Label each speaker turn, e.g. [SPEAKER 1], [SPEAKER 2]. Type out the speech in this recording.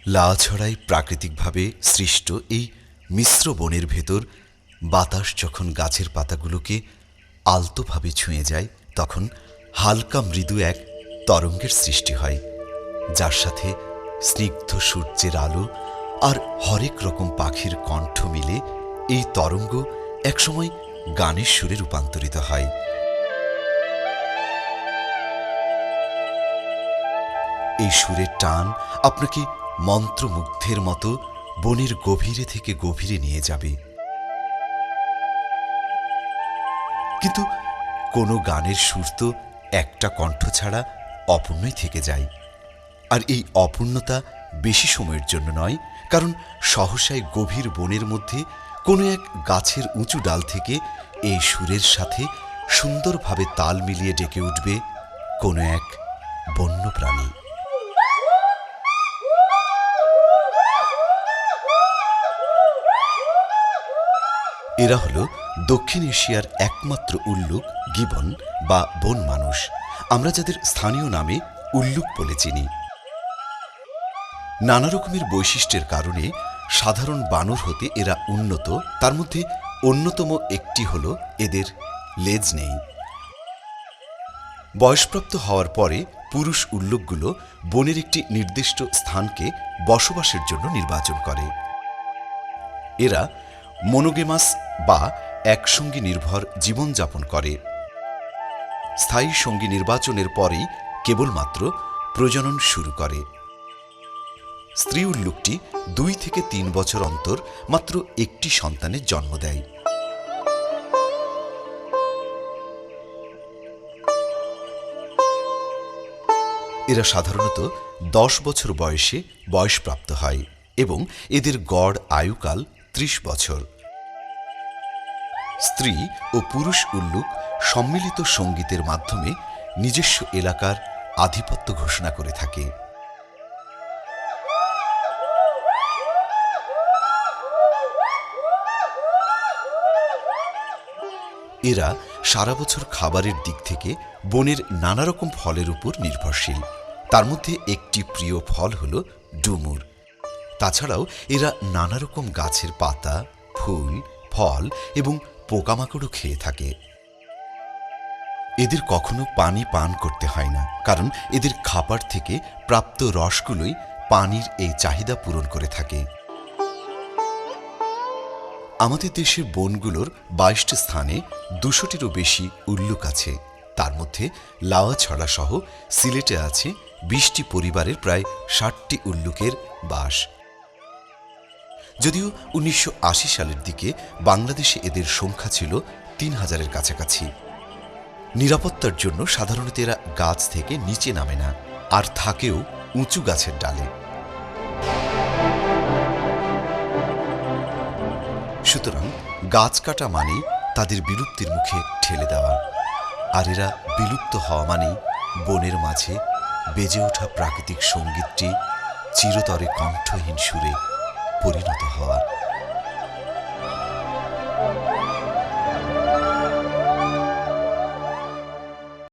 [SPEAKER 1] লাছড়াই প্রাকৃতিকভাবে সৃষ্ট এই মিশ্র বনের ভেতর বাতাস যখন গাছের পাতাগুলোকে আলতোভাবে ছুঁয়ে যায়, তখন হালকা মৃদু এক তরঙ্গের সৃষ্টি হয়, যার সাথে স্নিগ্ধ সূর্যের আলো আর হরেক রকম পাখির কণ্ঠ মিলে এই তরঙ্গ একসময় গানের সুরে রূপান্তরিত হয়। এই সুরের টান আপনাকে মন্ত্রমুগ্ধের মতো বনের গভীরে থেকে গভীরে নিয়ে যাবে। কিন্তু কোনো গানের সুর তো একটা কণ্ঠ ছাড়া অপূর্ণই থেকে যায়, আর এই অপূর্ণতা বেশি সময়ের জন্য নয়, কারণ সহসাই গভীর বনের মধ্যে কোনো এক গাছের উঁচু ডাল থেকে এই সুরের সাথে সুন্দরভাবে তাল মিলিয়ে ডেকে উঠবে কোনো এক বন্য প্রাণী। এরা হল দক্ষিণ এশিয়ার একমাত্র উল্লুক গিবন বা বন মানুষ, আমরা যাদের স্থানীয় নামে উল্লুক বলে চিনি। নানা রকমের বৈশিষ্ট্যের কারণে সাধারণ বানর হতে এরা উন্নত। তার মধ্যে অন্যতম একটি হল এদের লেজ নেই। বয়সপ্রাপ্ত হওয়ার পরে পুরুষ উল্লুকগুলো বনের একটি নির্দিষ্ট স্থানকে বসবাসের জন্য নির্বাচন করে। এরা মনোগেমাস বা একসঙ্গী নির্ভর জীবনযাপন করে। স্থায়ী সঙ্গী নির্বাচনের পরেই কেবলমাত্র প্রজনন শুরু করে। স্ত্রী উল্লুকটি 2 থেকে 3 বছর অন্তর মাত্র একটি সন্তানের জন্ম দেয়। এরা সাধারণত 10 বছর বয়সে বয়সপ্রাপ্ত হয় এবং এদের গড় আয়ুকাল 30 বছর। স্ত্রী ও পুরুষ উল্লুক সম্মিলিত সঙ্গীতের মাধ্যমে নিজস্ব এলাকার আধিপত্য ঘোষণা করে থাকে। এরা সারা বছর খাবারের দিক থেকে বনের নানা রকম ফলের উপর নির্ভরশীল। তার মধ্যে একটি প্রিয় ফল হল ডুমুর। তাছাড়াও এরা নানা রকম গাছের পাতা, ফুল, ফল এবং পোকামাকড়ও খেয়ে থাকে। এদের কখনো পানি পান করতে হয় না, কারণ এদের খাবার থেকে প্রাপ্ত রসগুলোই পানির এই চাহিদা পূরণ করে থাকে। আমাদের দেশের বনগুলোর 22টি স্থানে 200টিরও বেশি উল্লুক আছে। তার মধ্যে লাওয়াছড়া সহ সিলেটে আছে 20টি পরিবারের প্রায় 60টি উল্লুকের বাস। যদিও 1980 সালের দিকে বাংলাদেশে এদের সংখ্যা ছিল 3000-এর কাছাকাছি। নিরাপত্তার জন্য সাধারণত এরা গাছ থেকে নিচে নামে না, আর থাকেও উঁচু গাছের ডালে। সুতরাং গাছ কাটা মানেই তাদের বিলুপ্তির মুখে ঠেলে দেওয়া, আর এরা বিলুপ্ত হওয়া মানেই বনের মাঝে বেজে ওঠা প্রাকৃতিক সঙ্গীতটি চিরতরে কণ্ঠহীন সুরে পরিণত হওয়া।